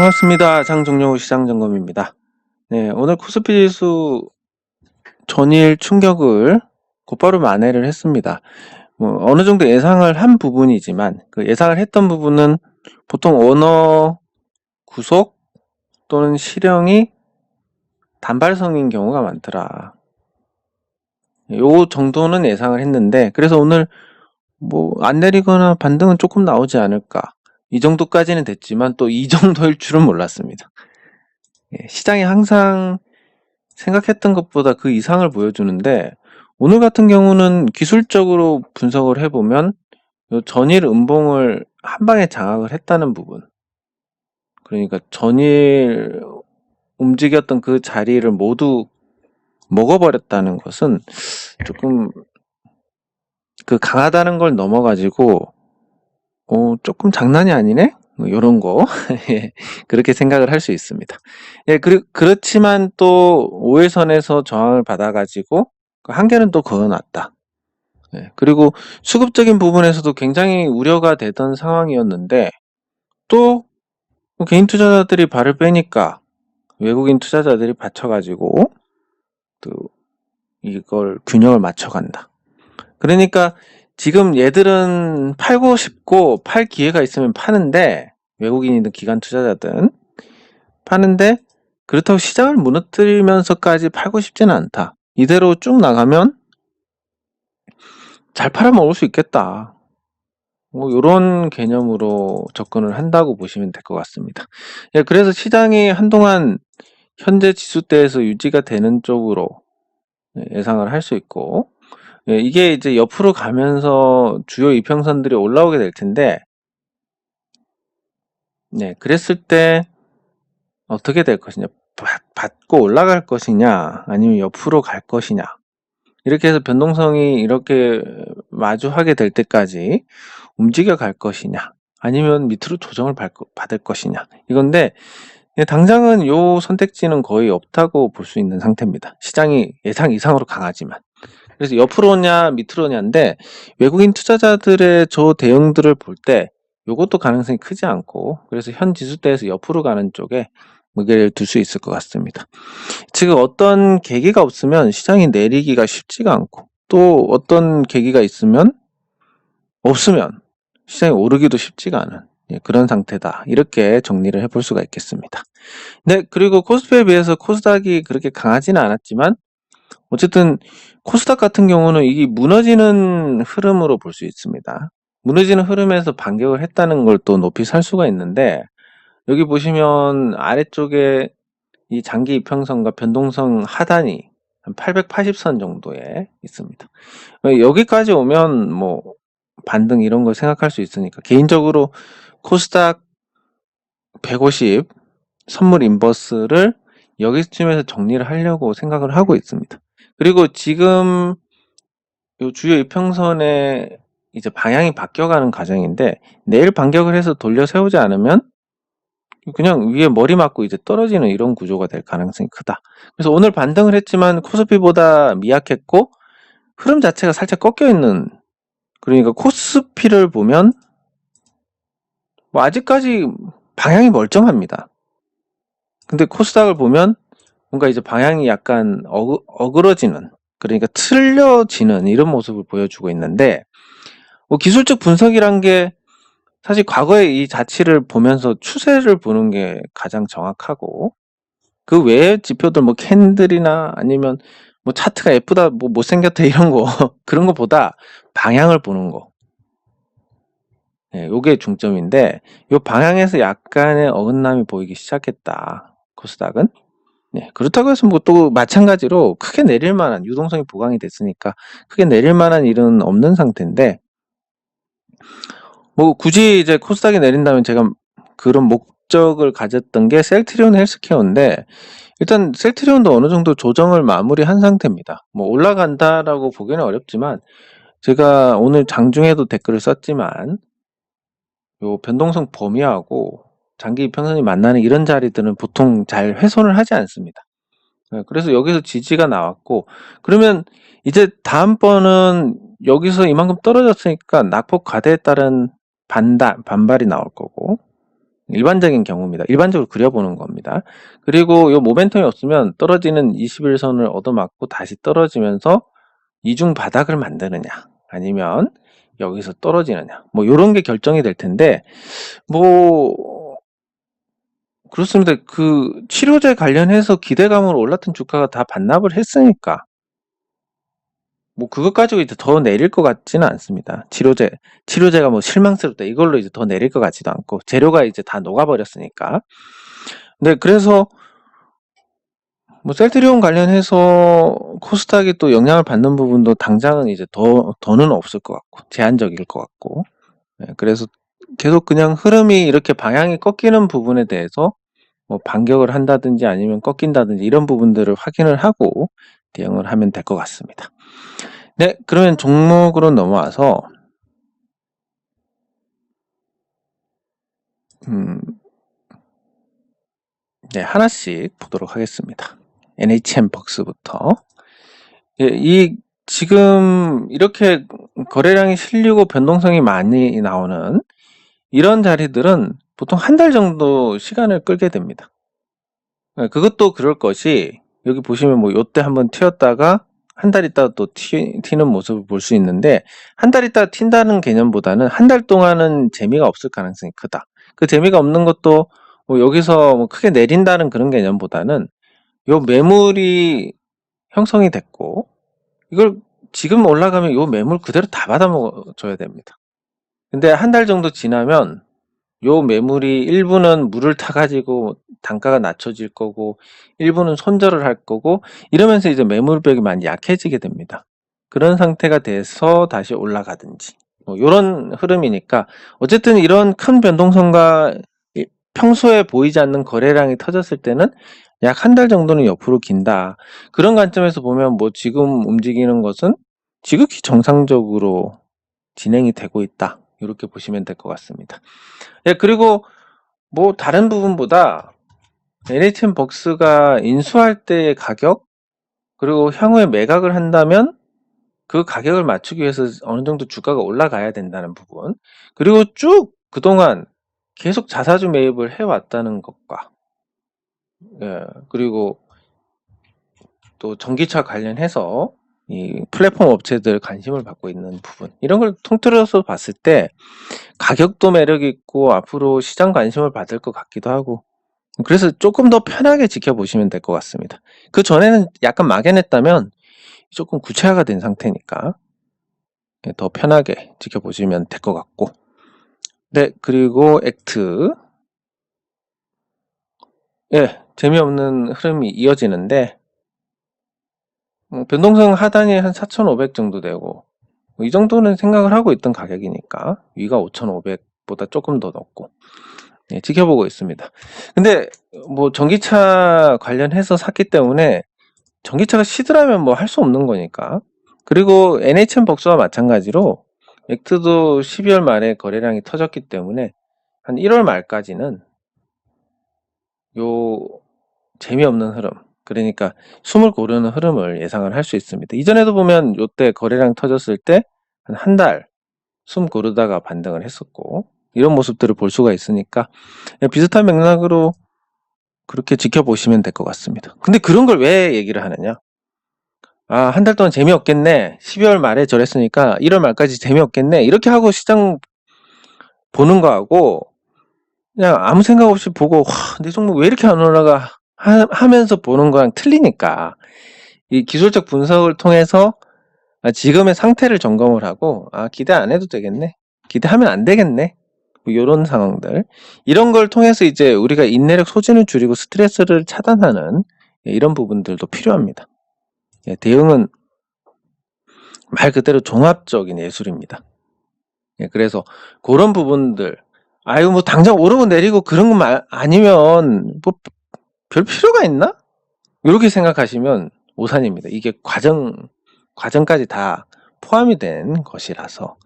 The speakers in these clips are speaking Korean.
반갑습니다. 장종료 시장점검입니다. 네, 오늘 코스피 지수 전일 충격을 곧바로 만회를 했습니다. 어느 정도 예상을 한 부분이지만 그 예상을 했던 부분은 보통 오너 구속 또는 실형이 단발성인 경우가 많더라. 요 정도는 예상을 했는데, 그래서 오늘 안 내리거나 반등은 조금 나오지 않을까. 이 정도까지는 됐지만 또 이 정도일 줄은 몰랐습니다. 시장이 항상 생각했던 것보다 그 이상을 보여주는데, 오늘 같은 경우는 기술적으로 분석을 해보면 요 전일 음봉을 한 방에 장악을 했다는 부분, 그러니까 전일 움직였던 그 자리를 모두 먹어버렸다는 것은 조금 그 강하다는 걸 넘어가지고 조금 장난이 아니네? 요런 거 예, 그렇게 생각을 할 수 있습니다. 예, 그렇지만 또 5일선에서 저항을 받아가지고 한계는 또 그어놨다. 예, 그리고 수급적인 부분에서도 굉장히 우려가 되던 상황이었는데 또 개인 투자자들이 발을 빼니까 외국인 투자자들이 받쳐가지고 또 이걸 균형을 맞춰간다. 그러니까 지금 얘들은 팔고 싶고 팔 기회가 있으면 파는데, 외국인이든 기관 투자자든 파는데, 그렇다고 시장을 무너뜨리면서까지 팔고 싶지는 않다. 이대로 쭉 나가면 잘 팔아먹을 수 있겠다. 이런 개념으로 접근을 한다고 보시면 될 것 같습니다. 예, 그래서 시장이 한동안 현재 지수대에서 유지가 되는 쪽으로 예상을 할 수 있고, 예, 이게 이제 옆으로 가면서 주요 이평선들이 올라오게 될 텐데, 네, 그랬을 때 어떻게 될 것이냐, 받고 올라갈 것이냐, 아니면 옆으로 갈 것이냐, 이렇게 해서 변동성이 이렇게 마주하게 될 때까지 움직여 갈 것이냐, 아니면 밑으로 조정을 받을 것이냐, 이건데, 당장은 요 선택지는 거의 없다고 볼 수 있는 상태입니다. 시장이 예상 이상으로 강하지만. 그래서 옆으로 오냐 밑으로 오냐인데, 외국인 투자자들의 저 대응들을 볼 때 요것도 가능성이 크지 않고, 그래서 현 지수대에서 옆으로 가는 쪽에 무게를 둘 수 있을 것 같습니다. 지금 어떤 계기가 없으면 시장이 내리기가 쉽지가 않고, 또 어떤 계기가 없으면 시장이 오르기도 쉽지가 않은 그런 상태다, 이렇게 정리를 해볼 수가 있겠습니다. 네, 그리고 코스피에 비해서 코스닥이 그렇게 강하지는 않았지만, 어쨌든 코스닥 같은 경우는 이게 무너지는 흐름으로 볼 수 있습니다. 무너지는 흐름에서 반격을 했다는 걸 또 높이 살 수가 있는데, 여기 보시면 아래쪽에 이 장기 이평선과 변동성 하단이 한 880선 정도에 있습니다. 여기까지 오면 반등 이런 걸 생각할 수 있으니까, 개인적으로 코스닥 150 선물 인버스를 여기쯤에서 정리를 하려고 생각을 하고 있습니다. 그리고 지금 요 주요 이평선의 이제 방향이 바뀌어가는 과정인데, 내일 반격을 해서 돌려 세우지 않으면 그냥 위에 머리 맞고 이제 떨어지는 이런 구조가 될 가능성이 크다. 그래서 오늘 반등을 했지만 코스피보다 미약했고, 흐름 자체가 살짝 꺾여 있는, 그러니까 코스피를 보면 아직까지 방향이 멀쩡합니다. 근데 코스닥을 보면 뭔가 이제 방향이 약간 어그러지는, 그러니까 틀려지는 이런 모습을 보여주고 있는데, 기술적 분석이란 게 사실 과거의 이 자치를 보면서 추세를 보는 게 가장 정확하고, 그 외의 지표들 캔들이나 아니면 차트가 예쁘다, 못생겼다 이런 거 그런 거보다 방향을 보는 거, 요게 중점인데, 요 방향에서 약간의 어긋남이 보이기 시작했다, 코스닥은. 네, 그렇다고 해서 또 마찬가지로 크게 내릴 만한, 유동성이 보강이 됐으니까 크게 내릴 만한 일은 없는 상태인데, 굳이 이제 코스닥이 내린다면 제가 그런 목적을 가졌던 게 셀트리온 헬스케어인데, 일단 셀트리온도 어느 정도 조정을 마무리한 상태입니다. 올라간다라고 보기는 어렵지만, 제가 오늘 장중에도 댓글을 썼지만, 요 변동성 범위하고 장기 이평선이 만나는 이런 자리들은 보통 잘 훼손을 하지 않습니다. 그래서 여기서 지지가 나왔고, 그러면 이제 다음번은 여기서 이만큼 떨어졌으니까 낙폭 과대에 따른 반발이 나올 거고, 일반적인 경우입니다. 일반적으로 그려보는 겁니다. 그리고 요 모멘텀이 없으면 떨어지는 21선을 얻어맞고 다시 떨어지면서 이중 바닥을 만드느냐 아니면 여기서 떨어지느냐 뭐 요런 게 결정이 될 텐데 뭐 그렇습니다. 그 치료제 관련해서 기대감으로 올랐던 주가가 다 반납을 했으니까 뭐 그것 가지고 이제 더 내릴 것 같지는 않습니다. 치료제가 뭐 실망스럽다 이걸로 이제 더 내릴 것 같지도 않고 재료가 이제 다 녹아버렸으니까. 네, 그래서 뭐 셀트리온 관련해서 코스닥이 또 영향을 받는 부분도 당장은 이제 더는 없을 것 같고 제한적일 것 같고. 네, 그래서 계속 그냥 흐름이 이렇게 방향이 꺾이는 부분에 대해서 뭐 반격을 한다든지 아니면 꺾인다든지 이런 부분들을 확인을 하고 대응을 하면 될 것 같습니다. 네, 그러면 종목으로 넘어와서 네, 하나씩 보도록 하겠습니다. NHN벅스부터. 예, 지금 이렇게 거래량이 실리고 변동성이 많이 나오는 이런 자리들은 보통 한 달 정도 시간을 끌게 됩니다. 예, 그것도 그럴 것이 여기 보시면 뭐 요때 한번 튀었다가 한 달 있다가 또 튀는 모습을 볼 수 있는데 한 달 있다가 튄다는 개념보다는 한 달 동안은 재미가 없을 가능성이 크다. 그 재미가 없는 것도 뭐 여기서 뭐 크게 내린다는 그런 개념보다는 요 매물이 형성이 됐고 이걸 지금 올라가면 요 매물 그대로 다 받아먹어줘야 됩니다. 근데 한 달 정도 지나면 요 매물이 일부는 물을 타가지고 단가가 낮춰질 거고 일부는 손절을 할 거고 이러면서 이제 매물벽이 많이 약해지게 됩니다. 그런 상태가 돼서 다시 올라가든지 뭐 요런 흐름이니까 어쨌든 이런 큰 변동성과 평소에 보이지 않는 거래량이 터졌을 때는 약 한 달 정도는 옆으로 긴다. 그런 관점에서 보면 뭐 지금 움직이는 것은 지극히 정상적으로 진행이 되고 있다. 이렇게 보시면 될 것 같습니다. 예, 그리고 뭐 다른 부분보다 NHN벅스가 인수할 때의 가격 그리고 향후에 매각을 한다면 그 가격을 맞추기 위해서 어느 정도 주가가 올라가야 된다는 부분 그리고 쭉 그동안 계속 자사주 매입을 해왔다는 것과 예, 그리고 또 전기차 관련해서 이 플랫폼 업체들 관심을 받고 있는 부분 이런 걸 통틀어서 봤을 때 가격도 매력 있고 앞으로 시장 관심을 받을 것 같기도 하고 그래서 조금 더 편하게 지켜보시면 될 것 같습니다. 그 전에는 약간 막연했다면 조금 구체화가 된 상태니까 더 편하게 지켜보시면 될 것 같고 네, 그리고 액트 예, 재미없는 흐름이 이어지는데 변동성 하단이 한 4,500 정도 되고 이 정도는 생각을 하고 있던 가격이니까 위가 5,500보다 조금 더 높고 예, 지켜보고 있습니다. 근데 뭐 전기차 관련해서 샀기 때문에 전기차가 시들하면 뭐 할 수 없는 거니까 그리고 NHN벅스와 마찬가지로 액트도 12월 말에 거래량이 터졌기 때문에 한 1월 말까지는 요 재미없는 흐름 그러니까 숨을 고르는 흐름을 예상을 할 수 있습니다. 이전에도 보면 요때 거래량 터졌을 때 한 달 숨 고르다가 반등을 했었고 이런 모습들을 볼 수가 있으니까 비슷한 맥락으로 그렇게 지켜보시면 될 것 같습니다. 근데 그런 걸 왜 얘기를 하느냐? 아, 한 달 동안 재미없겠네. 12월 말에 저랬으니까 1월 말까지 재미없겠네. 이렇게 하고 시장 보는 거하고 그냥 아무 생각 없이 보고 와, 내 종목 왜 이렇게 안 올라가 하면서 보는 거랑 틀리니까 이 기술적 분석을 통해서 지금의 상태를 점검을 하고 아, 기대 안 해도 되겠네. 기대하면 안 되겠네. 뭐 이런 상황들 이런 걸 통해서 이제 우리가 인내력 소진을 줄이고 스트레스를 차단하는 이런 부분들도 필요합니다. 대응은 말 그대로 종합적인 예술입니다. 그래서 그런 부분들 아유 뭐 당장 오르고 내리고 그런 거 아니면 뭐 별 필요가 있나? 이렇게 생각하시면 오산입니다. 이게 과정까지 다 포함이 된 것이라서.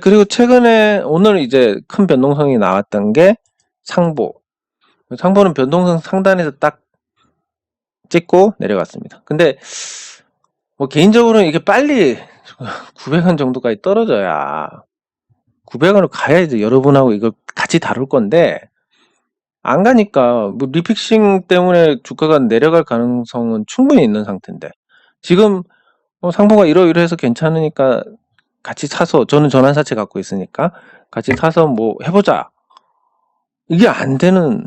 그리고 최근에 오늘 이제 큰 변동성이 나왔던 게 상보. 상보는 변동성 상단에서 딱 찍고 내려갔습니다. 근데 뭐 개인적으로는 이게 빨리 900원 정도까지 떨어져야 900원을 가야 이제 여러분하고 이걸 같이 다룰 건데 안 가니까 뭐 리픽싱 때문에 주가가 내려갈 가능성은 충분히 있는 상태인데 지금 상보가 이러이러해서 괜찮으니까 같이 사서 저는 전환사채 갖고 있으니까 같이 사서 뭐 해보자. 이게 안 되는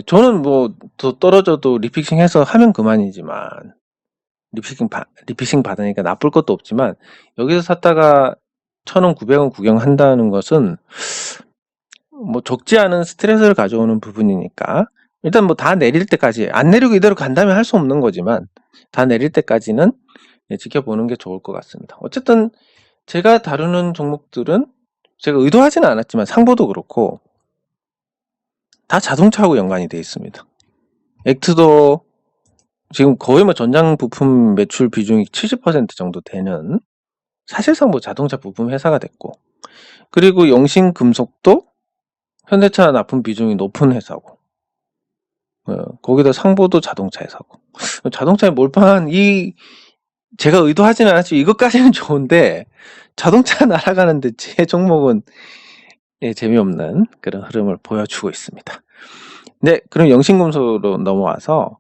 저는 뭐 더 떨어져도 리픽싱 해서 하면 그만이지만 리픽싱 받으니까 나쁠 것도 없지만 여기서 샀다가 1,000원, 900원 구경한다는 것은 뭐 적지 않은 스트레스를 가져오는 부분이니까 일단 뭐 다 내릴 때까지 안 내리고 이대로 간다면 할 수 없는 거지만 다 내릴 때까지는 지켜보는 게 좋을 것 같습니다. 어쨌든 제가 다루는 종목들은 제가 의도하지는 않았지만 상보도 그렇고 다 자동차하고 연관이 되어 있습니다. 액트도 지금 거의 뭐 전장 부품 매출 비중이 70% 정도 되는 사실상 뭐 자동차 부품 회사가 됐고 그리고 영신금속도 현대차 납품 비중이 높은 회사고 거기다 상보도 자동차 회사고 자동차에 몰빵한 제가 의도하지는 않았지만 이것까지는 좋은데 자동차 날아가는데 제 종목은 재미없는 그런 흐름을 보여주고 있습니다. 네, 그럼 영신금속으로 넘어와서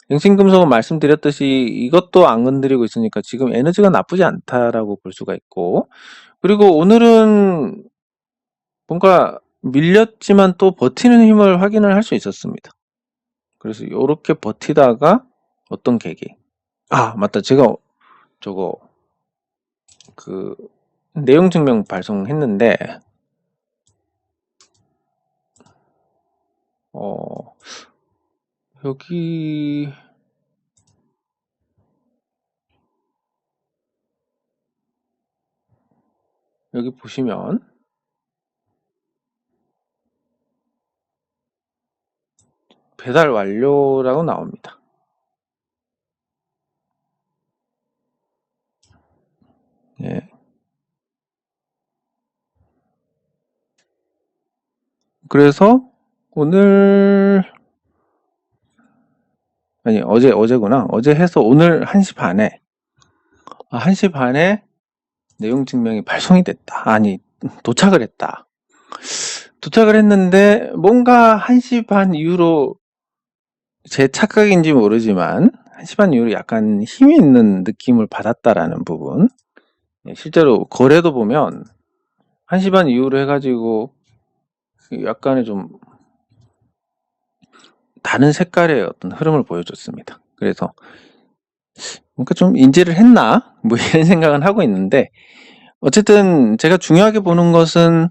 영신금속은 말씀드렸듯이 이것도 안 건드리고 있으니까 지금 에너지가 나쁘지 않다라고 볼 수가 있고 그리고 오늘은 뭔가 밀렸지만 또 버티는 힘을 확인을 할 수 있었습니다. 그래서 이렇게 버티다가 어떤 계기 맞다 제가 저거 그 내용 증명 발송했는데 여기 보시면 배달 완료라고 나옵니다. 예. 그래서 오늘 아니 어제구나. 어제 해서 오늘 1시 반에 1시 반에 내용 증명이 발송이 됐다. 아니 도착을 했다. 도착을 했는데 뭔가 1시 반 이후로 제 착각인지 모르지만 1시 반 이후로 약간 힘이 있는 느낌을 받았다라는 부분 실제로 거래도 보면 1시 반 이후로 해가지고 약간의 좀 다른 색깔의 어떤 흐름을 보여줬습니다. 그래서 뭔가 좀 인지를 했나? 뭐 이런 생각은 하고 있는데 어쨌든 제가 중요하게 보는 것은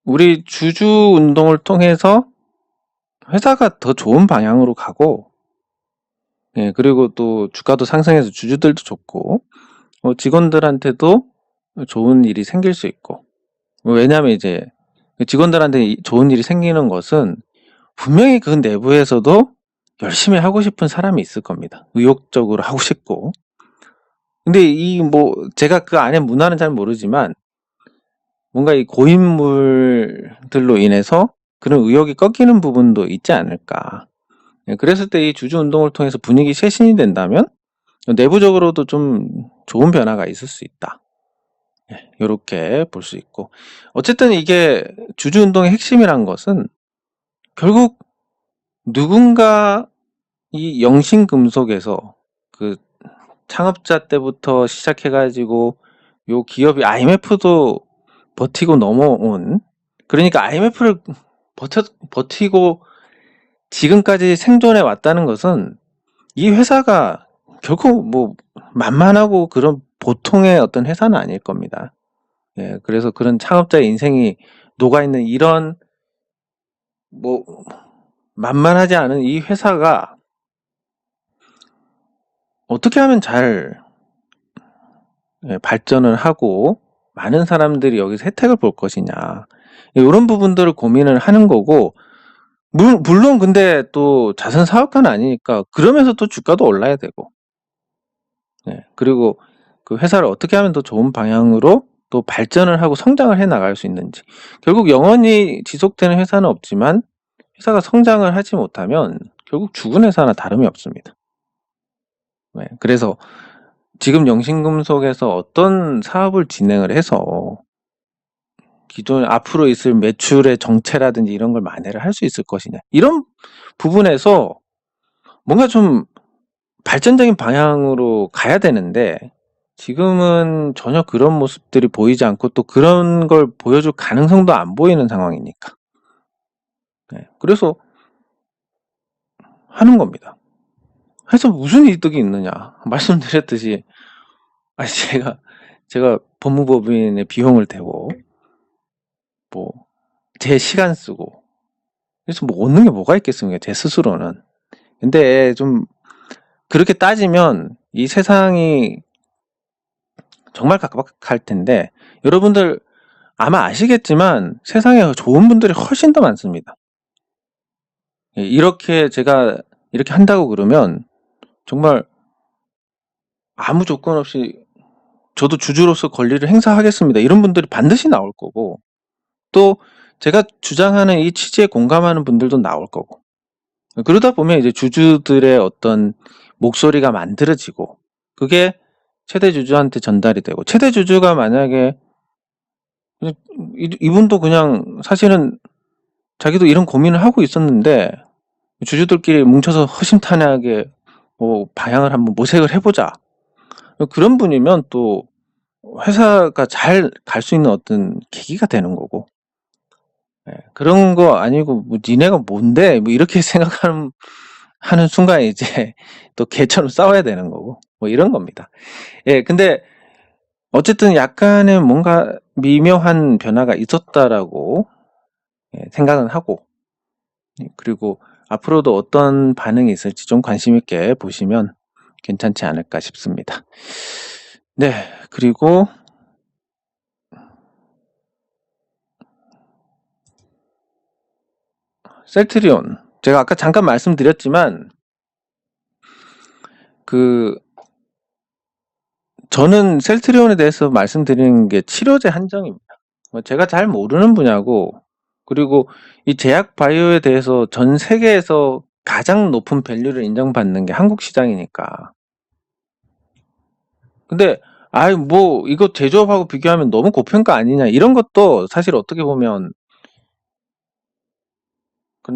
우리 주주 운동을 통해서 회사가 더 좋은 방향으로 가고 그리고 또 주가도 상승해서 주주들도 좋고 직원들한테도 좋은 일이 생길 수 있고 왜냐하면 이제 직원들한테 좋은 일이 생기는 것은 분명히 그 내부에서도 열심히 하고 싶은 사람이 있을 겁니다. 의욕적으로 하고 싶고 근데 제가 그 안에 문화는 잘 모르지만 뭔가 이 고인물들로 인해서 그런 의욕이 꺾이는 부분도 있지 않을까. 그랬을 때 이 주주 운동을 통해서 분위기 쇄신이 된다면 내부적으로도 좀 좋은 변화가 있을 수 있다. 이렇게 볼 수 있고 어쨌든 이게 주주 운동의 핵심이란 것은 결국 누군가 이 영신금속에서 그 창업자 때부터 시작해가지고 요 기업이 IMF도 버티고 넘어온 그러니까 IMF를 버티고 지금까지 생존해 왔다는 것은 이 회사가 결국 뭐 만만하고 그런 보통의 어떤 회사는 아닐 겁니다. 그래서 그런 창업자의 인생이 녹아있는 이런 뭐 만만하지 않은 이 회사가 어떻게 하면 잘 발전을 하고 많은 사람들이 여기서 혜택을 볼 것이냐 이런 부분들을 고민을 하는 거고 물론 근데 또 자선 사업가는 아니니까 그러면서 또 주가도 올라야 되고 그리고 그 회사를 어떻게 하면 더 좋은 방향으로 또 발전을 하고 성장을 해 나갈 수 있는지 결국 영원히 지속되는 회사는 없지만 회사가 성장을 하지 못하면 결국 죽은 회사나 다름이 없습니다. 그래서 지금 영신금속에서 어떤 사업을 진행을 해서 기존 앞으로 있을 매출의 정체라든지 이런 걸 만회를 할 수 있을 것이냐. 이런 부분에서 뭔가 좀 발전적인 방향으로 가야 되는데 지금은 전혀 그런 모습들이 보이지 않고 또 그런 걸 보여줄 가능성도 안 보이는 상황이니까. 네, 그래서 하는 겁니다. 해서 무슨 이득이 있느냐. 말씀드렸듯이 제가 법무법인의 비용을 대고 뭐 제 시간 쓰고 그래서 뭐 얻는 게 뭐가 있겠습니까? 제 스스로는. 근데 좀 그렇게 따지면 이 세상이 정말 각박할 텐데 여러분들 아마 아시겠지만 세상에 좋은 분들이 훨씬 더 많습니다. 이렇게 제가 이렇게 한다고 그러면 정말 아무 조건 없이 저도 주주로서 권리를 행사하겠습니다. 이런 분들이 반드시 나올 거고 또 제가 주장하는 이 취지에 공감하는 분들도 나올 거고 그러다 보면 이제 주주들의 어떤 목소리가 만들어지고 그게 최대 주주한테 전달이 되고 최대 주주가 만약에 이분도 그냥 사실은 자기도 이런 고민을 하고 있었는데 주주들끼리 뭉쳐서 허심탄회하게 뭐 방향을 한번 모색을 해보자. 그런 분이면 또 회사가 잘 갈 수 있는 어떤 계기가 되는 거고. 그런 거 아니고 뭐 니네가 뭔데 뭐 이렇게 생각하는 순간에 이제 또 개처럼 싸워야 되는 거고 뭐 이런 겁니다. 근데 어쨌든 약간의 뭔가 미묘한 변화가 있었다라고 생각은 하고 그리고 앞으로도 어떤 반응이 있을지 좀 관심 있게 보시면 괜찮지 않을까 싶습니다. 네, 그리고 셀트리온 제가 아까 잠깐 말씀드렸지만 저는 셀트리온에 대해서 말씀드리는 게 치료제 한정입니다. 제가 잘 모르는 분야고 그리고 이 제약 바이오에 대해서 전 세계에서 가장 높은 밸류를 인정받는 게 한국 시장이니까. 근데 뭐 이거 제조업하고 비교하면 너무 고평가 아니냐 이런 것도 사실 어떻게 보면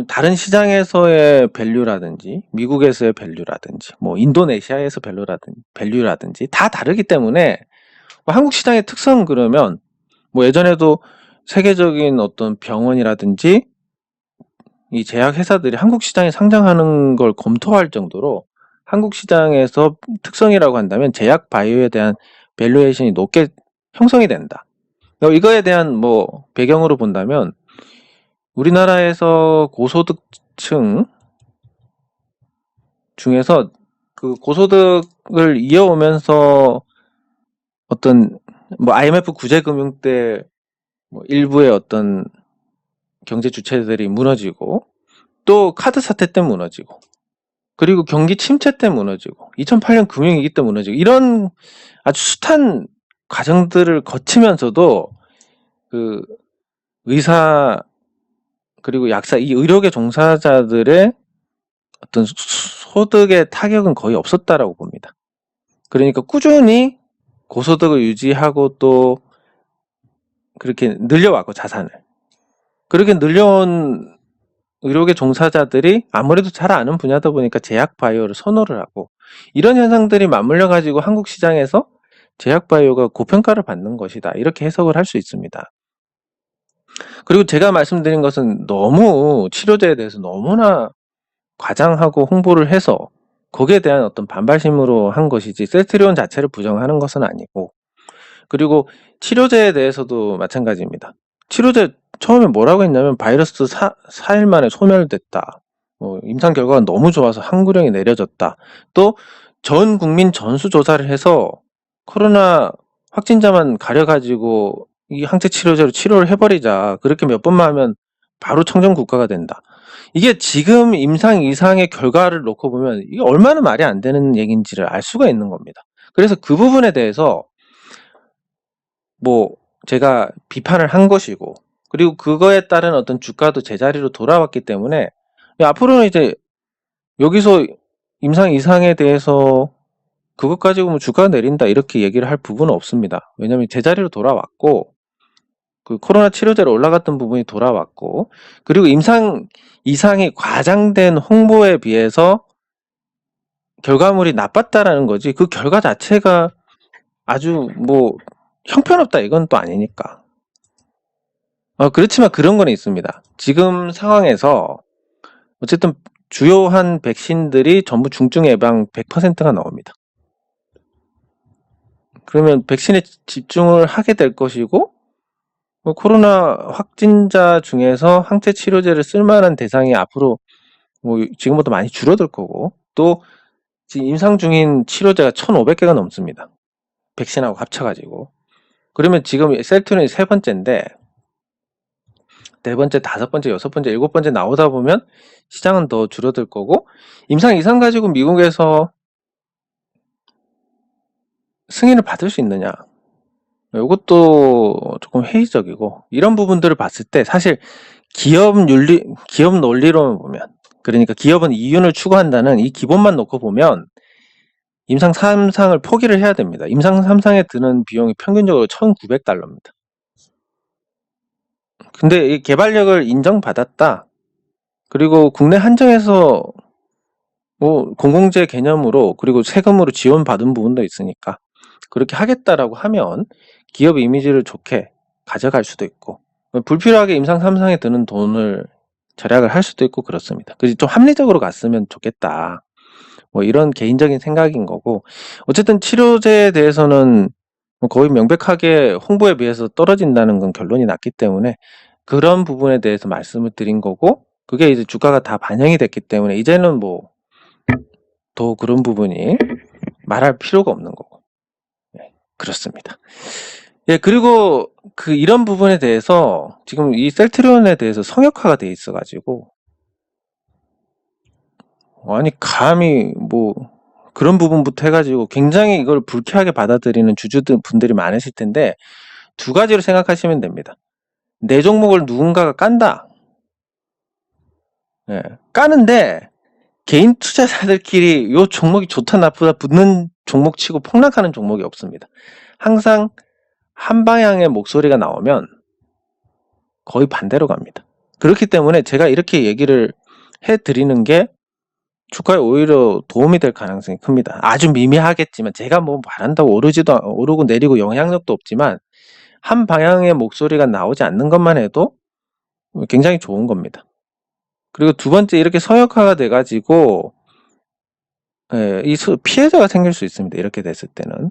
다른 시장에서의 밸류라든지 미국에서의 밸류라든지 뭐 인도네시아에서 밸류라든지 다 다르기 때문에 뭐 한국 시장의 특성 그러면 뭐 예전에도 세계적인 어떤 병원이라든지 이 제약 회사들이 한국 시장에 상장하는 걸 검토할 정도로 한국 시장에서 특성이라고 한다면 제약 바이오에 대한 밸류에이션이 높게 형성이 된다. 이거에 대한 뭐 배경으로 본다면 우리나라에서 고소득층 중에서 그 고소득을 이어오면서 어떤 뭐 IMF 구제금융 때 뭐 일부의 어떤 경제 주체들이 무너지고 또 카드 사태 때 무너지고 그리고 경기 침체 때 무너지고 2008년 금융위기 때 무너지고 이런 아주 숱한 과정들을 거치면서도 그 의사 그리고 약사 이 의료계 종사자들의 어떤 소득의 타격은 거의 없었다라고 봅니다. 그러니까 꾸준히 고소득을 유지하고 또 그렇게 늘려왔고 자산을 그렇게 늘려온 의료계 종사자들이 아무래도 잘 아는 분야다 보니까 제약 바이오를 선호를 하고 이런 현상들이 맞물려 가지고 한국 시장에서 제약 바이오가 고평가를 받는 것이다 이렇게 해석을 할 수 있습니다. 그리고 제가 말씀드린 것은 너무 치료제에 대해서 너무나 과장하고 홍보를 해서 거기에 대한 어떤 반발심으로 한 것이지 셀트리온 자체를 부정하는 것은 아니고 그리고 치료제에 대해서도 마찬가지입니다. 치료제 처음에 뭐라고 했냐면 바이러스 4일 만에 소멸됐다. 임상 결과가 너무 좋아서 항구령이 내려졌다. 또 전 국민 전수조사를 해서 코로나 확진자만 가려가지고 이 항체 치료제로 치료를 해버리자. 그렇게 몇 번만 하면 바로 청정 국가가 된다. 이게 지금 임상 이상의 결과를 놓고 보면 이게 얼마나 말이 안 되는 얘기인지를 알 수가 있는 겁니다. 그래서 그 부분에 대해서 뭐 제가 비판을 한 것이고 그리고 그거에 따른 어떤 주가도 제자리로 돌아왔기 때문에 앞으로는 이제 여기서 임상 이상에 대해서 그것 가지고 뭐 주가가 내린다 이렇게 얘기를 할 부분은 없습니다. 왜냐하면 제자리로 돌아왔고 그 코로나 치료제로 올라갔던 부분이 돌아왔고, 그리고 이상이 과장된 홍보에 비해서 결과물이 나빴다라는 거지, 그 결과 자체가 아주 뭐 형편없다 이건 또 아니니까. 그렇지만 그런 건 있습니다. 지금 상황에서 어쨌든 주요한 백신들이 전부 중증 예방 100%가 나옵니다. 그러면 백신에 집중을 하게 될 것이고, 코로나 확진자 중에서 항체 치료제를 쓸만한 대상이 앞으로 지금보다 많이 줄어들 거고, 또 지금 임상 중인 치료제가 1,500개가 넘습니다. 백신하고 합쳐가지고. 그러면 지금 셀트론이 3번째인데, 4번째, 5번째, 6번째, 7번째 나오다 보면 시장은 더 줄어들 거고, 임상 이상 가지고 미국에서 승인을 받을 수 있느냐, 이것도 조금 회의적이고, 이런 부분들을 봤을 때 사실 기업 논리로만 보면, 그러니까 기업은 이윤을 추구한다는 이 기본만 놓고 보면 임상 3상을 포기를 해야 됩니다. 임상 3상에 드는 비용이 평균적으로 $1,900입니다. 근데 이 개발력을 인정받았다. 그리고 국내 한정에서 공공재 개념으로, 그리고 세금으로 지원받은 부분도 있으니까 그렇게 하겠다라고 하면 기업 이미지를 좋게 가져갈 수도 있고, 불필요하게 임상 3상에 드는 돈을 절약을 할 수도 있고 그렇습니다. 그래서 좀 합리적으로 갔으면 좋겠다. 이런 개인적인 생각인 거고, 어쨌든 치료제에 대해서는 거의 명백하게 홍보에 비해서 떨어진다는 건 결론이 났기 때문에 그런 부분에 대해서 말씀을 드린 거고, 그게 이제 주가가 다 반영이 됐기 때문에 이제는 더 그런 부분이 말할 필요가 없는 거고. 그렇습니다. 그리고 이런 부분에 대해서 지금 이 셀트리온에 대해서 성역화가 돼 있어가지고, 아니 감히 그런 부분부터 해가지고 굉장히 이걸 불쾌하게 받아들이는 주주분들이 많으실 텐데, 두 가지로 생각하시면 됩니다. 내 종목을 누군가가 깐다. 까는데 개인 투자자들끼리 요 종목이 좋다 나쁘다 붙는 종목치고 폭락하는 종목이 없습니다. 항상 한 방향의 목소리가 나오면 거의 반대로 갑니다. 그렇기 때문에 제가 이렇게 얘기를 해드리는 게 주가에 오히려 도움이 될 가능성이 큽니다. 아주 미미하겠지만, 제가 말한다고 오르고 내리고 영향력도 없지만 한 방향의 목소리가 나오지 않는 것만 해도 굉장히 좋은 겁니다. 그리고 두 번째, 이렇게 서역화가 돼가지고 이 피해자가 생길 수 있습니다. 이렇게 됐을 때는.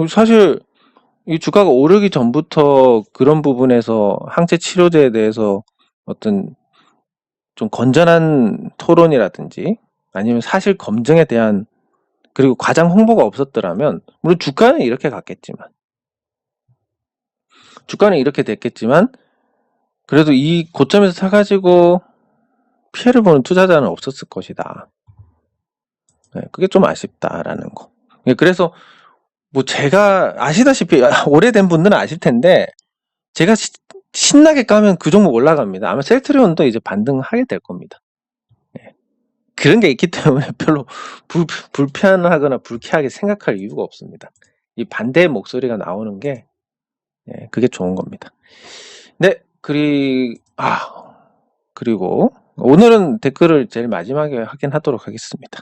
사실 이 주가가 오르기 전부터 그런 부분에서 항체 치료제에 대해서 어떤 좀 건전한 토론이라든지 아니면 사실 검증에 대한, 그리고 과장 홍보가 없었더라면 물론 주가는 이렇게 됐겠지만 그래도 이 고점에서 사가지고 피해를 보는 투자자는 없었을 것이다. 그게 좀 아쉽다라는 거. 그래서 제가 아시다시피 오래된 분들은 아실 텐데, 제가 신나게 까면 그 종목 올라갑니다. 아마 셀트리온도 이제 반등하게 될 겁니다. 그런 게 있기 때문에 별로 불편하거나 불쾌하게 생각할 이유가 없습니다. 이 반대의 목소리가 나오는 게 그게 좋은 겁니다. 네, 그리고 오늘은 댓글을 제일 마지막에 확인하도록 하겠습니다.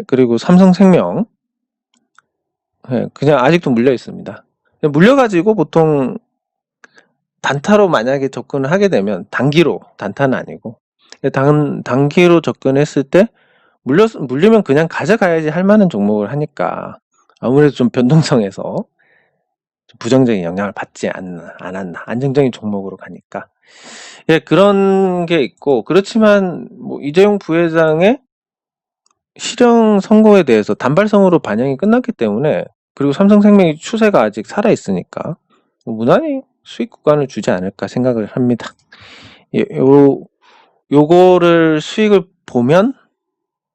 그리고 삼성생명 그냥 아직도 물려 있습니다. 물려가지고 보통 단타로 만약에 접근을 하게 되면, 단기로, 단타는 아니고 단기로 접근했을 때 물리면 그냥 가져가야지 할 만한 종목을 하니까 아무래도 좀 변동성에서 좀 부정적인 영향을 받지 않았나, 안정적인 종목으로 가니까. 그런 게 있고, 그렇지만 이재용 부회장의 실형 선고에 대해서 단발성으로 반영이 끝났기 때문에, 그리고 삼성생명의 추세가 아직 살아있으니까 무난히 수익 구간을 주지 않을까 생각을 합니다. 요거를 수익을 보면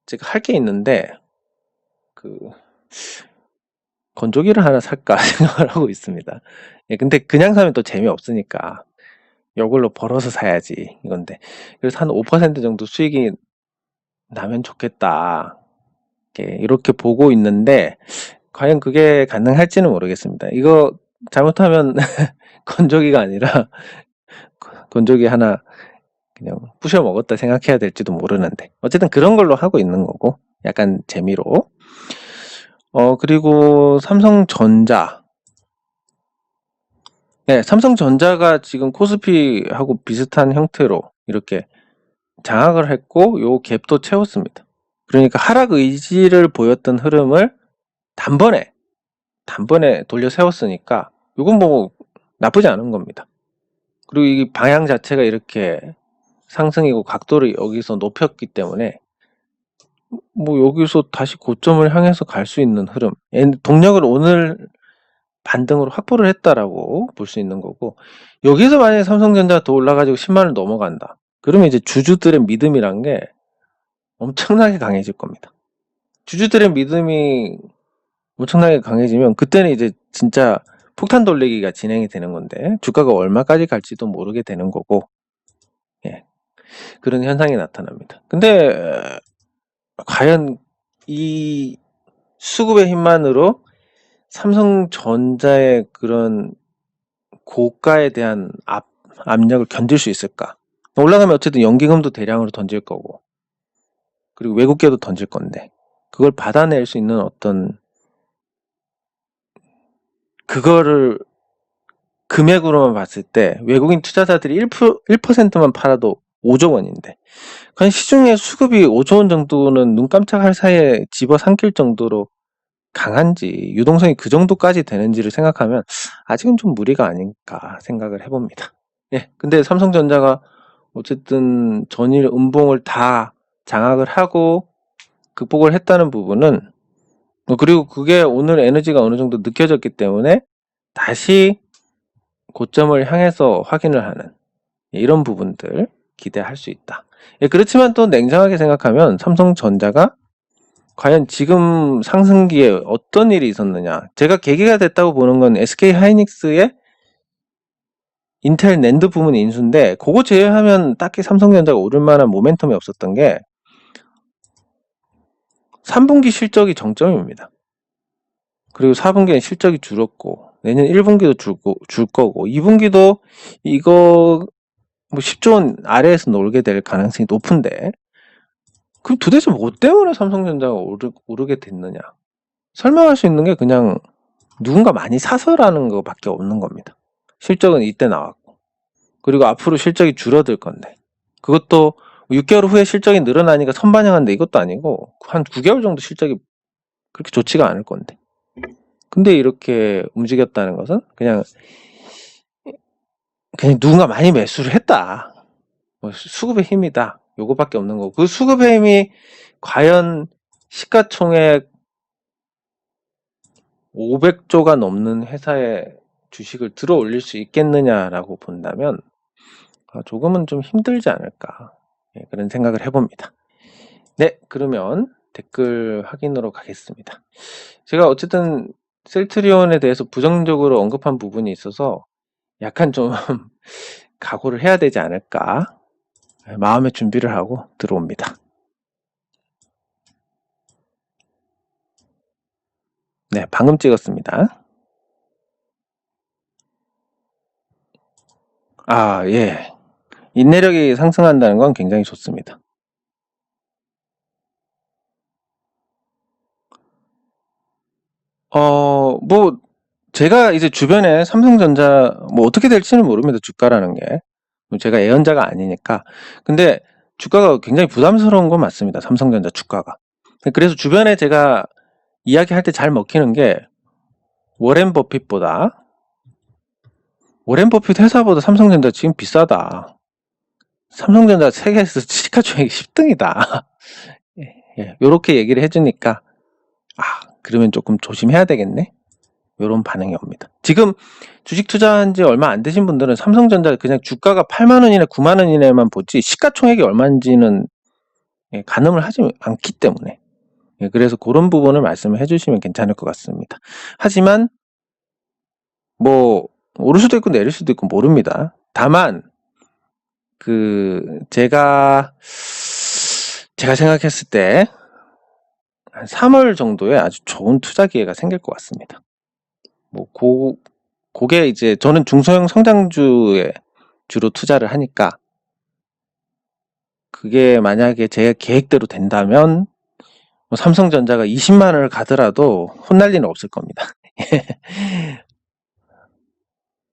제가 할 게 있는데, 건조기를 하나 살까 생각을 하고 있습니다. 근데 그냥 사면 또 재미없으니까 요걸로 벌어서 사야지 이건데, 그래서 한 5% 정도 수익이 나면 좋겠다, 이렇게 보고 있는데 과연 그게 가능할지는 모르겠습니다. 이거 잘못하면 건조기가 아니라 건조기 하나 그냥 부셔 먹었다 생각해야 될지도 모르는데 어쨌든 그런 걸로 하고 있는 거고 약간 재미로. 그리고 삼성전자. 네, 삼성전자가 지금 코스피하고 비슷한 형태로 이렇게 장악을 했고 요 갭도 채웠습니다. 그러니까 하락 의지를 보였던 흐름을 단번에 돌려 세웠으니까 이건 뭐 나쁘지 않은 겁니다. 그리고 이 방향 자체가 이렇게 상승이고 각도를 여기서 높였기 때문에 뭐 여기서 다시 고점을 향해서 갈 수 있는 흐름, 동력을 오늘 반등으로 확보를 했다라고 볼 수 있는 거고, 여기서 만약에 삼성전자가 더 올라가지고 10만을 넘어간다 그러면 이제 주주들의 믿음이란 게 엄청나게 강해질 겁니다. 주주들의 믿음이 엄청나게 강해지면 그때는 이제 진짜 폭탄 돌리기가 진행이 되는 건데 주가가 얼마까지 갈지도 모르게 되는 거고, 예, 그런 현상이 나타납니다. 근데 과연 이 수급의 힘만으로 삼성전자의 그런 고가에 대한 압력을 견딜 수 있을까? 올라가면 어쨌든 연기금도 대량으로 던질 거고 그리고 외국계도 던질 건데 그걸 받아낼 수 있는 어떤 그거를 금액으로만 봤을 때 외국인 투자자들이 1%만 팔아도 5조 원인데 과연 시중에 수급이 5조 원 정도는 눈 깜짝할 사이에 집어삼킬 정도로 강한지 유동성이 그 정도까지 되는지를 생각하면 아직은 좀 무리가 아닐까 생각을 해봅니다. 예, 근데 삼성전자가 어쨌든 전일 음봉을 다 장악을 하고 극복을 했다는 부분은, 그리고 그게 오늘 에너지가 어느 정도 느껴졌기 때문에 다시 고점을 향해서 확인을 하는 이런 부분들 기대할 수 있다. 예, 그렇지만 또 냉정하게 생각하면 삼성전자가 과연 지금 상승기에 어떤 일이 있었느냐, 제가 계기가 됐다고 보는 건 SK하이닉스의 인텔 낸드 부문 인수인데 그거 제외하면 딱히 삼성전자가 오를 만한 모멘텀이 없었던 게 3분기 실적이 정점입니다. 그리고 4분기엔 실적이 줄었고 내년 1분기도 줄 거고 2분기도 이거 뭐 10조 원 아래에서 놀게 될 가능성이 높은데 그럼 도대체 뭐 때문에 삼성전자가 오르게 됐느냐, 설명할 수 있는 게 그냥 누군가 많이 사서라는 것밖에 없는 겁니다. 실적은 이때 나왔고 그리고 앞으로 실적이 줄어들 건데 그것도 6개월 후에 실적이 늘어나니까 선반영한데 이것도 아니고 한 9개월 정도 실적이 그렇게 좋지가 않을 건데 근데 이렇게 움직였다는 것은 그냥 누군가 많이 매수를 했다, 뭐 수급의 힘이다, 요거밖에 없는 거고 그 수급의 힘이 과연 시가총액 500조가 넘는 회사의 주식을 들어 올릴 수 있겠느냐라고 본다면 조금은 좀 힘들지 않을까, 그런 생각을 해봅니다. 네, 그러면 댓글 확인으로 가겠습니다. 제가 어쨌든 셀트리온에 대해서 부정적으로 언급한 부분이 있어서 약간 좀 각오를 해야 되지 않을까 마음의 준비를 하고 들어옵니다. 네, 방금 찍었습니다. 예. 인내력이 상승한다는 건 굉장히 좋습니다. 뭐 제가 이제 주변에 삼성전자 뭐 어떻게 될지는 모릅니다. 주가라는 게 제가 예언자가 아니니까. 근데 주가가 굉장히 부담스러운 건 맞습니다. 삼성전자 주가가. 그래서 주변에 제가 이야기할 때 잘 먹히는 게 워렌 버핏 회사보다 삼성전자 지금 비싸다. 삼성전자 세계에서 시가총액 10등이다. 이렇게 얘기를 해주니까 그러면 조금 조심해야 되겠네. 이런 반응이 옵니다. 지금 주식 투자한 지 얼마 안 되신 분들은 삼성전자 그냥 주가가 8만 원이나 9만 원 이내만 보지 시가총액이 얼마인지는 가늠을 하지 않기 때문에, 그래서 그런 부분을 말씀을 해주시면 괜찮을 것 같습니다. 하지만 뭐 오를 수도 있고 내릴 수도 있고 모릅니다. 다만 제가 생각했을 때 한 3월 정도에 아주 좋은 투자 기회가 생길 것 같습니다. 뭐 그게 이제 저는 중소형 성장주에 주로 투자를 하니까 그게 만약에 제 계획대로 된다면 뭐 삼성전자가 20만 원을 가더라도 혼날 리는 없을 겁니다.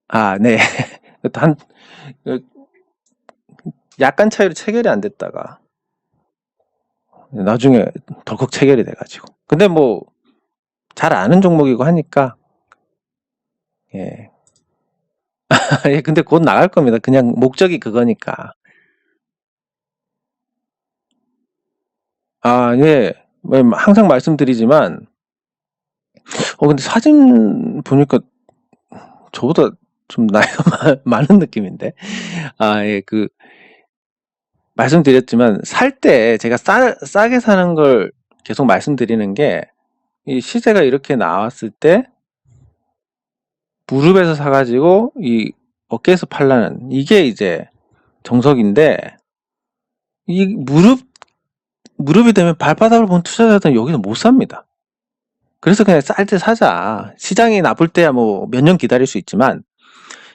아, 네. 단 약간 차이로 체결이 안 됐다가 나중에 덜컥 체결이 돼가지고. 근데 뭐 잘 아는 종목이고 하니까 예. 예, 근데 곧 나갈 겁니다. 그냥 목적이 그거니까. 아, 예. 뭐 항상 말씀드리지만 근데 사진 보니까 저보다 좀 나이가 많은 느낌인데. 아, 예. 말씀드렸지만 살 때 제가 싸게 사는 걸 계속 말씀드리는 게 이 시세가 이렇게 나왔을 때 무릎에서 사가지고 이 어깨에서 팔라는 이게 이제 정석인데 이 무릎이 되면 발바닥을 본 투자자들은 여기서 못 삽니다. 그래서 그냥 쌀 때 사자. 시장이 나쁠 때야 뭐 몇 년 기다릴 수 있지만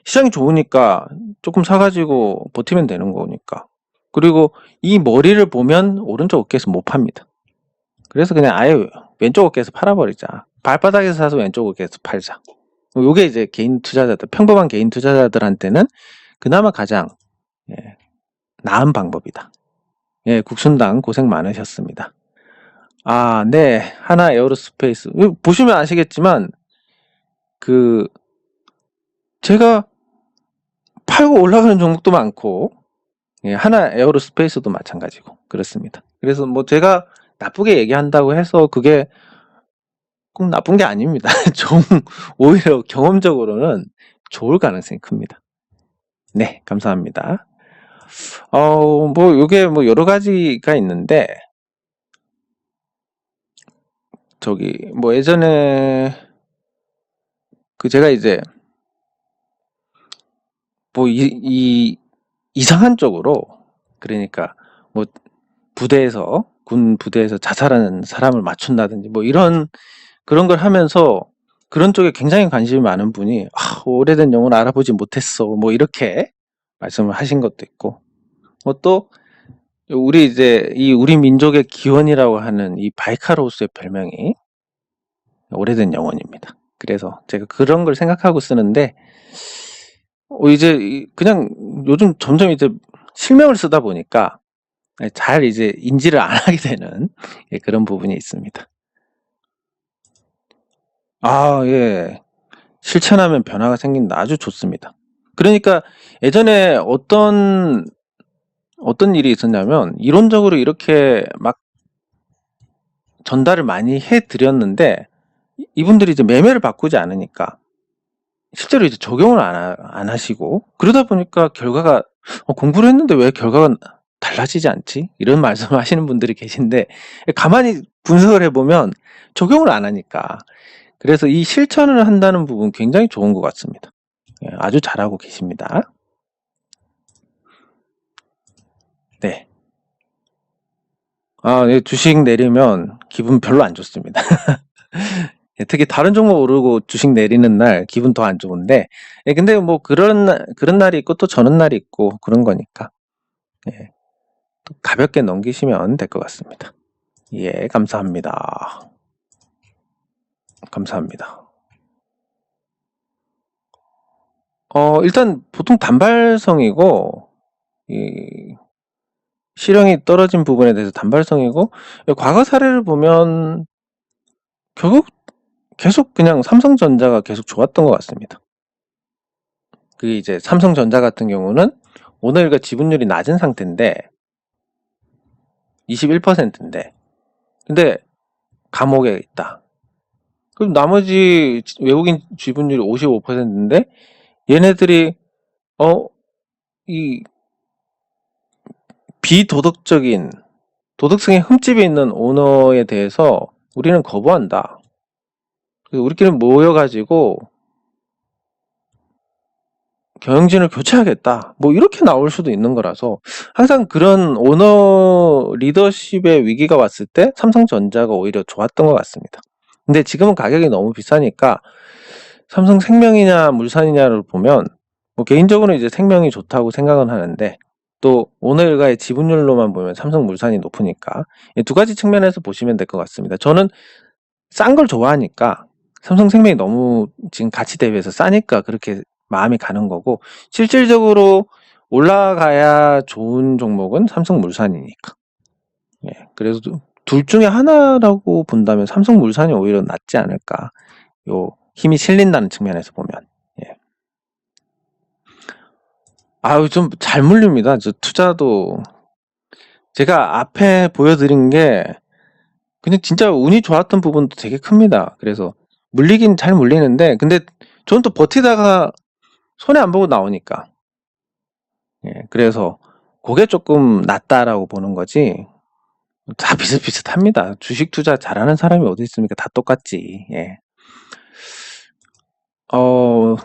시장이 좋으니까 조금 사가지고 버티면 되는 거니까. 그리고 이 머리를 보면 오른쪽 어깨에서 못 팝니다. 그래서 그냥 아예 왼쪽 어깨에서 팔아버리자. 발바닥에서 사서 왼쪽 어깨에서 팔자. 요게 이제 개인 투자자들, 평범한 개인 투자자들한테는 그나마 가장 나은 방법이다. 예, 국순당 고생 많으셨습니다. 아, 네. 하나 에어로스페이스. 보시면 아시겠지만 제가 팔고 올라가는 종목도 많고 하나 에어로스페이스도 마찬가지고 그렇습니다. 그래서 뭐 제가 나쁘게 얘기한다고 해서 그게 꼭 나쁜 게 아닙니다. 오히려 경험적으로는 좋을 가능성이 큽니다. 네, 감사합니다. 뭐 요게 뭐 여러 가지가 있는데 뭐 예전에 제가 이제 뭐 이상한 쪽으로 그러니까 뭐 군 부대에서 자살하는 사람을 맞춘다든지 뭐 그런 걸 하면서 그런 쪽에 굉장히 관심이 많은 분이 오래된 영혼 알아보지 못했어 뭐 이렇게 말씀을 하신 것도 있고 뭐 또 우리 민족의 기원이라고 하는 이 바이카로스의 별명이 오래된 영혼입니다. 그래서 제가 그런 걸 생각하고 쓰는데 이제 그냥 요즘 점점 이제 실명을 쓰다 보니까 잘 이제 인지를 안 하게 되는 그런 부분이 있습니다. 아, 예. 실천하면 변화가 생긴다. 아주 좋습니다. 그러니까 예전에 어떤 일이 있었냐면 이론적으로 이렇게 막 전달을 많이 해드렸는데 이분들이 이제 매매를 바꾸지 않으니까 실제로 이제 적용을 안 하시고 그러다 보니까 결과가 공부를 했는데 왜 결과가 달라지지 않지? 이런 말씀을 하시는 분들이 계신데 가만히 분석을 해보면 적용을 안 하니까 그래서 이 실천을 한다는 부분 굉장히 좋은 것 같습니다. 아주 잘하고 계십니다. 네. 주식 내리면 기분 별로 안 좋습니다. 특히 다른 종목 오르고 주식 내리는 날 기분 더 안 좋은데 근데 뭐 그런 날이 있고 또 저는 날이 있고 그런 거니까 또 가볍게 넘기시면 될 것 같습니다. 예, 감사합니다. 감사합니다. 일단 보통 단발성이고 실형이 떨어진 부분에 대해서 단발성이고 과거 사례를 보면 결국 계속 그냥 삼성전자가 계속 좋았던 것 같습니다. 그게 이제 삼성전자 같은 경우는 오늘과 지분율이 낮은 상태인데 21%인데 근데 감옥에 있다. 그럼 나머지 외국인 지분율이 55%인데 얘네들이 이 비도덕적인 도덕성에 흠집이 있는 오너에 대해서 우리는 거부한다. 우리끼리 모여가지고 경영진을 교체하겠다. 뭐 이렇게 나올 수도 있는 거라서 항상 그런 오너 리더십의 위기가 왔을 때 삼성전자가 오히려 좋았던 것 같습니다. 근데 지금은 가격이 너무 비싸니까 삼성생명이냐 물산이냐를 보면 뭐 개인적으로 이제 생명이 좋다고 생각은 하는데 또 오늘가의 지분율로만 보면 삼성물산이 높으니까 이 두 가지 측면에서 보시면 될 것 같습니다. 저는 싼 걸 좋아하니까 삼성생명이 너무 지금 가치 대비해서 싸니까 그렇게 마음이 가는 거고 실질적으로 올라가야 좋은 종목은 삼성물산이니까. 예, 그래서 둘 중에 하나라고 본다면 삼성물산이 오히려 낫지 않을까. 요 힘이 실린다는 측면에서 보면. 예. 아유, 좀 잘 물립니다. 저 투자도 제가 앞에 보여드린 게 그냥 진짜 운이 좋았던 부분도 되게 큽니다. 그래서 물리긴 잘 물리는데 근데 저는 또 버티다가 손해 안 보고 나오니까. 예, 그래서 그게 조금 낫다라고 보는 거지. 다 비슷비슷합니다. 주식 투자 잘하는 사람이 어디 있습니까? 다 똑같지. 예. 어,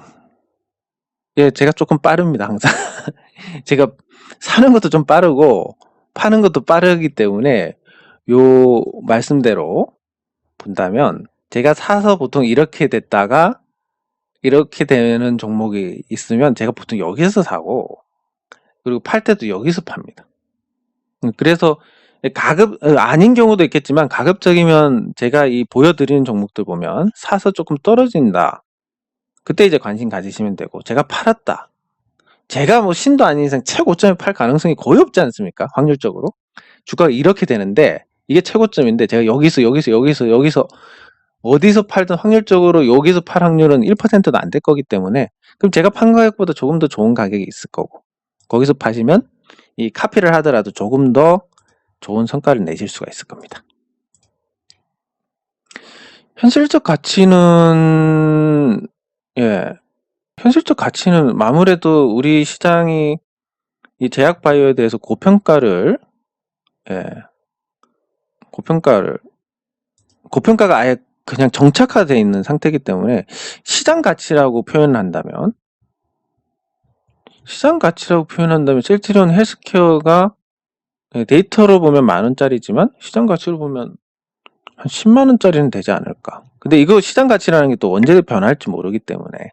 예, 제가 조금 빠릅니다, 항상. 제가 사는 것도 좀 빠르고 파는 것도 빠르기 때문에 요 말씀대로 본다면 제가 사서 보통 이렇게 됐다가 이렇게 되는 종목이 있으면 제가 보통 여기서 사고 그리고 팔 때도 여기서 팝니다. 그래서 아닌 경우도 있겠지만 가급적이면 제가 이 보여드리는 종목들 보면 사서 조금 떨어진다. 그때 이제 관심 가지시면 되고 제가 팔았다. 제가 뭐 신도 아닌 이상 최고점에 팔 가능성이 거의 없지 않습니까? 확률적으로. 주가가 이렇게 되는데 이게 최고점인데 제가 여기서 어디서 팔든 확률적으로 여기서 팔 확률은 1%도 안 될 거기 때문에 그럼 제가 판 가격보다 조금 더 좋은 가격이 있을 거고 거기서 파시면 이 카피를 하더라도 조금 더 좋은 성과를 내실 수가 있을 겁니다. 현실적 가치는 예, 현실적 가치는 아무래도 우리 시장이 이 제약 바이오에 대해서 예, 고평가가 아예 그냥 정착화되어 있는 상태이기 때문에 시장 가치라고 표현한다면 셀트리온 헬스케어가 데이터로 보면 10,000원짜리지만 시장 가치로 보면 한 10만 원짜리는 되지 않을까. 근데 이거 시장 가치라는 게 또 언제 변할지 모르기 때문에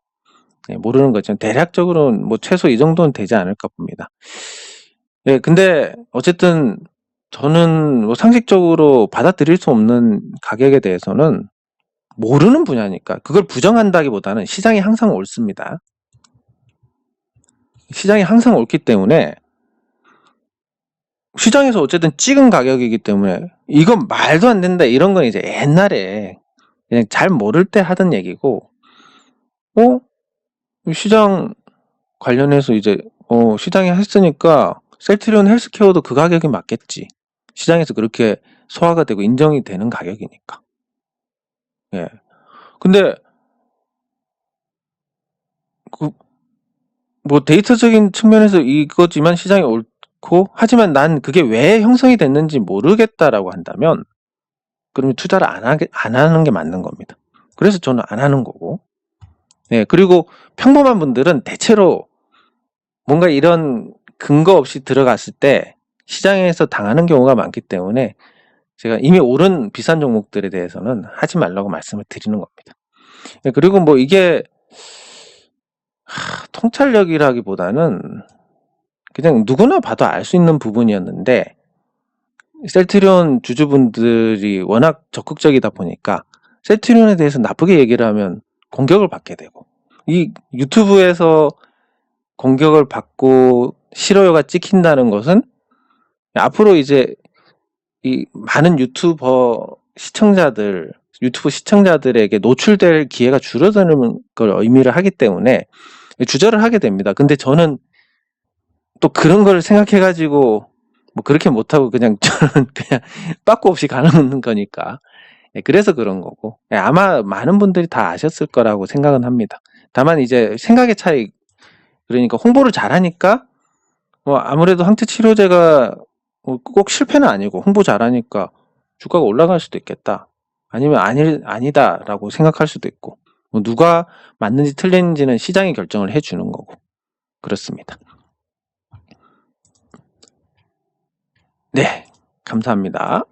모르는 거지만 대략적으로는 뭐 최소 이 정도는 되지 않을까 봅니다. 예, 근데 어쨌든 저는 뭐 상식적으로 받아들일 수 없는 가격에 대해서는 모르는 분야니까 그걸 부정한다기보다는 시장이 항상 옳습니다. 시장이 항상 옳기 때문에 시장에서 어쨌든 찍은 가격이기 때문에 이건 말도 안 된다 이런 건 이제 옛날에 그냥 잘 모를 때 하던 얘기고 시장 관련해서 이제 시장이 했으니까 셀트리온 헬스케어도 그 가격이 맞겠지. 시장에서 그렇게 소화가 되고 인정이 되는 가격이니까. 예. 근데 뭐 데이터적인 측면에서 이거지만 시장이 옳고 하지만 난 그게 왜 형성이 됐는지 모르겠다라고 한다면 그러면 투자를 안 하는 게 맞는 겁니다. 그래서 저는 안 하는 거고. 예, 그리고 평범한 분들은 대체로 뭔가 이런 근거 없이 들어갔을 때 시장에서 당하는 경우가 많기 때문에 제가 이미 오른 비싼 종목들에 대해서는 하지 말라고 말씀을 드리는 겁니다. 예, 그리고 뭐 이게 통찰력이라기보다는 그냥 누구나 봐도 알 수 있는 부분이었는데 셀트리온 주주분들이 워낙 적극적이다 보니까 셀트리온에 대해서 나쁘게 얘기를 하면 공격을 받게 되고 이 유튜브에서 공격을 받고 싫어요가 찍힌다는 것은 앞으로 이제 이 많은 유튜브 시청자들에게 노출될 기회가 줄어드는 걸 의미를 하기 때문에 주저를 하게 됩니다. 근데 저는 또 그런 걸 생각해가지고 뭐 그렇게 못하고 그냥 저는 그냥 빠꾸 없이 가는 거니까. 그래서 그런 거고. 아마 많은 분들이 다 아셨을 거라고 생각은 합니다. 다만 이제 생각의 차이, 그러니까 홍보를 잘하니까 뭐 아무래도 항체 치료제가 꼭 실패는 아니고 홍보 잘하니까 주가가 올라갈 수도 있겠다. 아니면 아니다라고 생각할 수도 있고. 뭐 누가 맞는지 틀린지는 시장이 결정을 해주는 거고. 그렇습니다. 네, 감사합니다.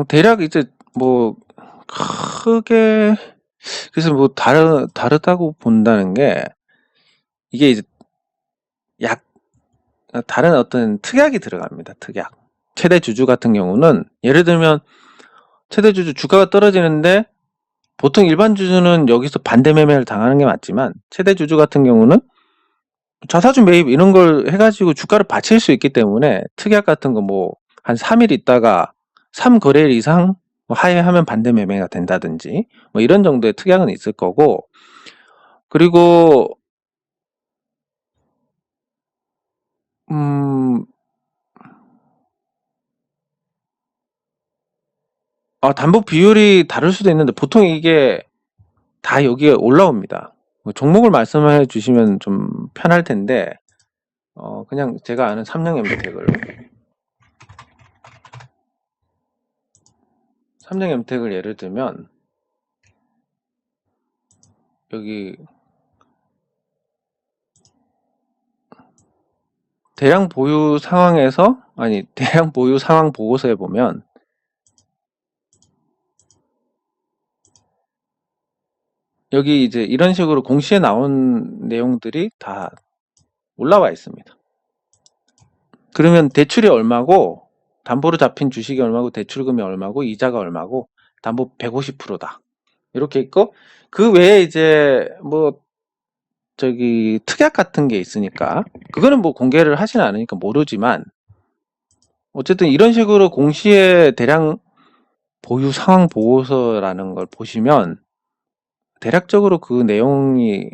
대략 이제 뭐 크게 그래서 뭐 다르다고 본다는 게 이게 이제 약 다른 어떤 특약이 들어갑니다. 특약. 최대 주주 같은 경우는 예를 들면 최대 주주 주가가 떨어지는데 보통 일반 주주는 여기서 반대 매매를 당하는 게 맞지만 최대 주주 같은 경우는 자사주 매입 이런 걸 해가지고 주가를 받칠 수 있기 때문에 특약 같은 거 뭐 한 3일 있다가 3거래일 이상 뭐 하회하면 반대 매매가 된다든지 뭐 이런 정도의 특약은 있을 거고, 그리고 담보 비율이 다를 수도 있는데 보통 이게 다 여기에 올라옵니다. 뭐 종목을 말씀해 주시면 좀 편할 텐데 그냥 제가 아는 삼성엠텍을 예를 들면 여기 대량 보유 상황에서 대량 보유 상황 보고서에 보면 여기 이제 이런 식으로 공시에 나온 내용들이 다 올라와 있습니다. 그러면 대출이 얼마고 담보로 잡힌 주식이 얼마고 대출금이 얼마고 이자가 얼마고 담보 150%다 이렇게 있고, 그 외에 이제 뭐 특약 같은 게 있으니까 그거는 뭐 공개를 하진 않으니까 모르지만 어쨌든 이런 식으로 공시에 대량 보유 상황 보고서라는 걸 보시면 대략적으로 그 내용이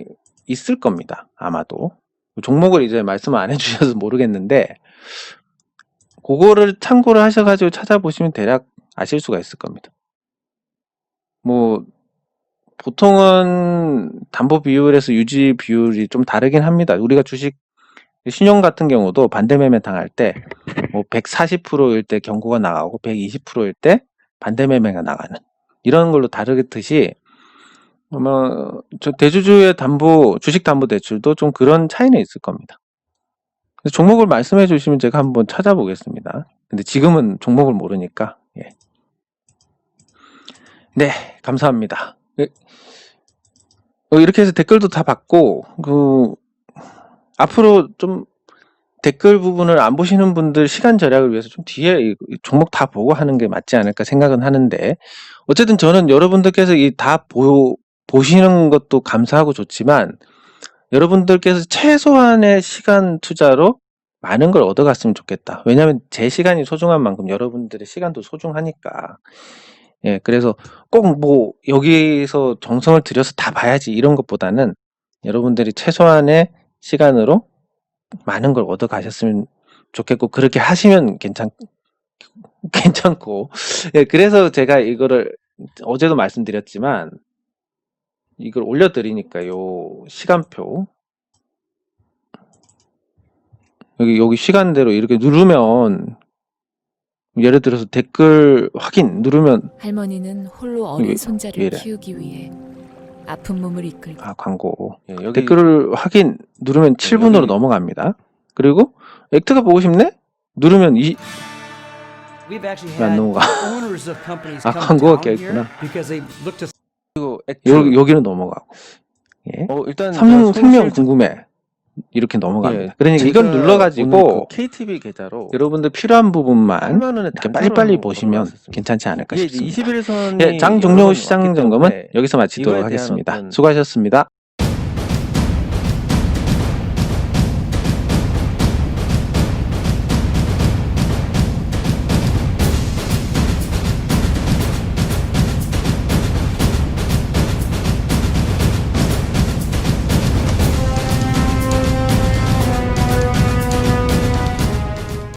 있을 겁니다. 아마도 종목을 이제 말씀 안 해주셔서 모르겠는데 그거를 참고를 하셔가지고 찾아보시면 대략 아실 수가 있을 겁니다. 뭐 보통은 담보 비율에서 유지 비율이 좀 다르긴 합니다. 우리가 주식 신용 같은 경우도 반대 매매 당할 때 뭐 140%일 때 경고가 나가고 120%일 때 반대 매매가 나가는 이런 걸로 다르듯이 아마 저 대주주의 주식 담보 대출도 좀 그런 차이는 있을 겁니다. 종목을 말씀해 주시면 제가 한번 찾아보겠습니다. 근데 지금은 종목을 모르니까. 예. 네, 감사합니다. 이렇게 해서 댓글도 다 받고 앞으로 좀 댓글 부분을 안 보시는 분들 시간 절약을 위해서 좀 뒤에 종목 다 보고 하는 게 맞지 않을까 생각은 하는데, 어쨌든 저는 여러분들께서 다 보시는 것도 감사하고 좋지만 여러분들께서 최소한의 시간 투자로 많은 걸 얻어갔으면 좋겠다. 왜냐하면 제 시간이 소중한 만큼 여러분들의 시간도 소중하니까. 예, 그래서 꼭 뭐 여기서 정성을 들여서 다 봐야지 이런 것보다는 여러분들이 최소한의 시간으로 많은 걸 얻어가셨으면 좋겠고, 그렇게 하시면 괜찮고. 예, 그래서 제가 이거를 어제도 말씀드렸지만 이걸 올려드리니까요. 시간표 여기 시간대로 이렇게 누르면 예를 들어서 댓글 확인 누르면 할머니는 홀로 어린 손자를 키우기 위해 아픈 몸을 이끌고 광고. 예, 댓글을 확인 누르면 7분으로 넘어갑니다. 그리고 액트가 보고 싶네? 누르면 안 넘어가. 광고가 껴있구나. 그리고 여기는 넘어가고. 예. 일단 삼성생명 궁금해. 이렇게 넘어갑니다. 그러니까 이걸 눌러가지고 KTV 계좌로 여러분들 필요한 부분만 이렇게 빨리빨리 보시면 괜찮지 않을까 싶습니다. 예, 장 종료 시장 점검은 여기서 마치도록 하겠습니다. 수고하셨습니다.